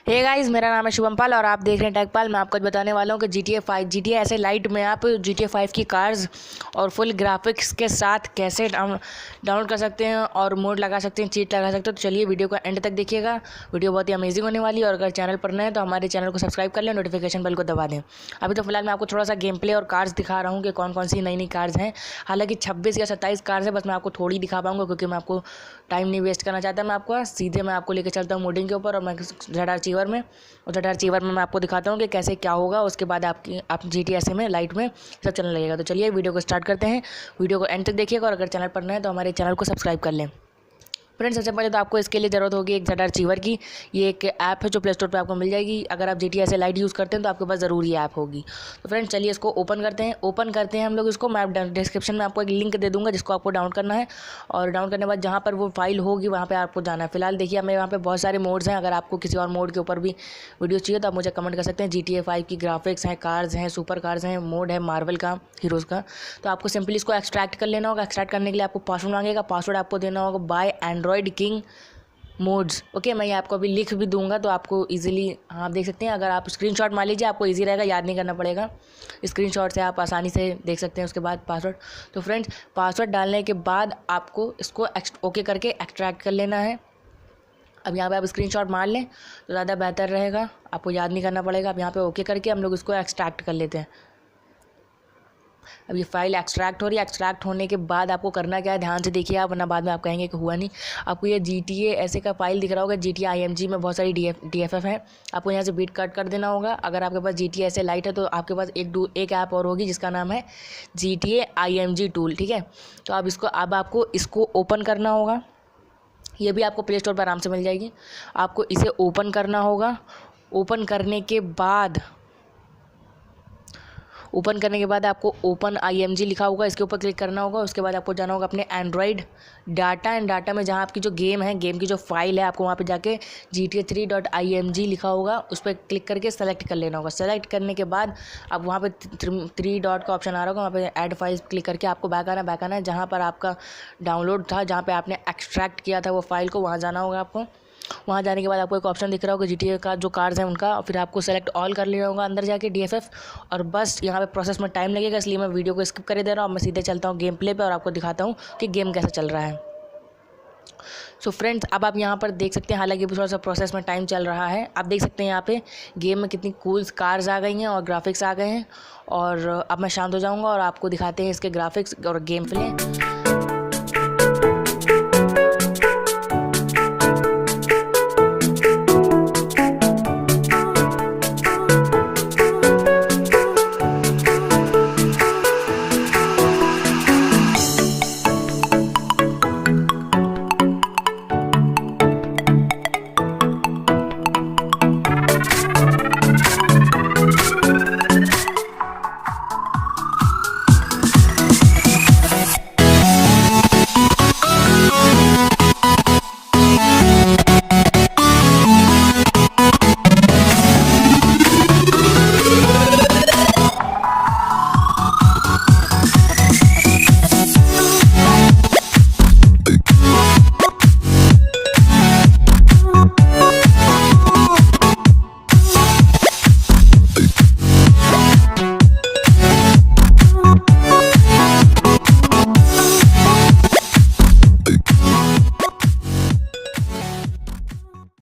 Hey guys, मेरा नाम है शुभम पाल और आप देख रहे हैं टेक पाल। मैं आपको बताने वाला हूँ कि GTA ऐसे लाइट में आप GTA 5 की कार्स और फुल ग्राफिक्स के साथ कैसे डाउनलोड कर सकते हैं और मोड लगा सकते हैं, चीट लगा सकते हैं। तो चलिए वीडियो को एंड तक देखिएगा, वीडियो बहुत ही अमेजिंग होने वाली है। और अगर चैनल पर नए हैं तो हमारे चैनल को सब्सक्राइब कर लें, नोटिफिकेशन बेल को दबा दें। अभी तो फिलहाल मैं आपको थोड़ा सा गेम प्ले और कार्स दिखा रहा हूँ कि कौन कौन सी नई नई कार्स हैं। हालांकि 26 या 27 कार्स है, बस मैं आपको थोड़ी दिखा पाऊँगा क्योंकि मैं आपको टाइम नहीं वेस्ट करना चाहता। मैं आपको लेकर चलता हूँ मोडिंग के ऊपर और मैं जेड अचीवर में मैं आपको दिखाता हूँ कि कैसे क्या होगा। उसके बाद आप GTA में लाइट में सब चलने लगेगा। तो चलिए वीडियो को स्टार्ट करते हैं, वीडियो को एंड तक देखिएगा और अगर चैनल पर नए हैं तो हमारे चैनल को सब्सक्राइब कर लें। फ्रेंड्स, सबसे पहले तो आपको इसके लिए ज़रूरत होगी एक जेड अचीवर की। ये एक ऐप है जो प्ले स्टोर पे आपको मिल जाएगी। अगर आप GTA से लाइट यूज़ करते हैं तो आपके पास ज़रूर ये ऐप होगी। तो फ्रेंड्स चलिए इसको ओपन करते हैं हम लोग इसको। मैं डिस्क्रिप्शन में आपको एक लिंक दे दूँगा जिसको आपको डाउनलोड करना है और डाउनलोड करने के बाद जहाँ पर वो फाइल होगी वहाँ पर आपको जाना है। फिलहाल देखिए हमें यहाँ पर बहुत सारे मोड्स हैं। अगर आपको किसी और मोड के ऊपर भी वीडियो चाहिए तो आप मुझे कमेंट कर सकते हैं। GTA 5 की ग्राफिक्स हैं, कार्स हैं, सुपर कार्स हैं, मोड है मार्वल का, हीरोज़ का। तो आपको सिंपली इसको एक्सट्रैक्ट कर लेना होगा। एक्सट्रैक्ट करने के लिए आपको पासवर्ड मांगेगा, पासवर्ड आपको देना होगा bye Android king modes. Okay, मैं ये आपको अभी लिख भी दूंगा तो आपको इजीली आप देख सकते हैं। अगर आप स्क्रीनशॉट मान लीजिए, आपको इजी रहेगा, याद नहीं करना पड़ेगा। स्क्रीनशॉट से आप आसानी से देख सकते हैं। उसके बाद पासवर्ड। तो फ्रेंड्स, पासवर्ड डालने के बाद आपको इसको ओके करके एक्सट्रैक्ट कर लेना है। अब यहाँ पे आप स्क्रीनशॉट मार लें तो ज़्यादा बेहतर रहेगा, आपको याद नहीं करना पड़ेगा। अब यहाँ पे ओके करके हम लोग इसको एक्सट्रैक्ट कर लेते हैं। अब ये फाइल एक्सट्रैक्ट हो रही है। एक्सट्रैक्ट होने के बाद आपको करना क्या है, ध्यान से देखिए आप, वरना बाद में आप कहेंगे कि हुआ नहीं। आपको ये GTA ऐसे का फाइल दिख रहा होगा। GTA IMG में बहुत सारी DFF है, आपको यहाँ से बीट कट कर देना होगा। अगर आपके पास GTA ऐसे लाइट है तो आपके पास एक ऐप और होगी जिसका नाम है GTA IMG टूल। ठीक है, तो अब आपको इसको ओपन करना होगा। ये भी आपको प्ले स्टोर पर आराम से मिल जाएगी। आपको इसे ओपन करना होगा। ओपन करने के बाद आपको ओपन IMG लिखा होगा, इसके ऊपर क्लिक करना होगा। उसके बाद आपको जाना होगा अपने एंड्रॉयड डाटा एंड डाटा में, जहाँ आपकी जो गेम है, गेम की जो फाइल है, आपको वहाँ पे जाके GTA3.img लिखा होगा, उस पर क्लिक करके सेलेक्ट कर लेना होगा। सेलेक्ट करने के बाद अब वहाँ पे 3 डॉट का ऑप्शन आ रहा होगा, वहाँ पे ऐड फाइल्स क्लिक करके आपको बैक आना है जहाँ पर आपका डाउनलोड था, जहाँ पर आपने एक्सट्रैक्ट किया था वो फाइल को, वहाँ जाना होगा आपको। वहाँ जाने के बाद आपको एक ऑप्शन दिख रहा होगा GTA का जो कार्स हैं उनका, फिर आपको सेलेक्ट ऑल कर लेना होगा अंदर जाके DFF। और बस यहाँ पे प्रोसेस में टाइम लगेगा, इसलिए मैं वीडियो को स्किप कर दे रहा हूँ। मैं सीधे चलता हूँ गेम प्ले पे और आपको दिखाता हूँ कि गेम कैसा चल रहा है। सो फ्रेंड्स, अब आप यहाँ पर देख सकते हैं, हालांकि थोड़ा सा प्रोसेस में टाइम चल रहा है। आप देख सकते हैं यहाँ पे गेम में कितनी कूल कार्स आ गई हैं और ग्राफिक्स आ गए हैं। और अब मैं शांत हो जाऊँगा और आपको दिखाते हैं इसके ग्राफिक्स और गेम प्ले।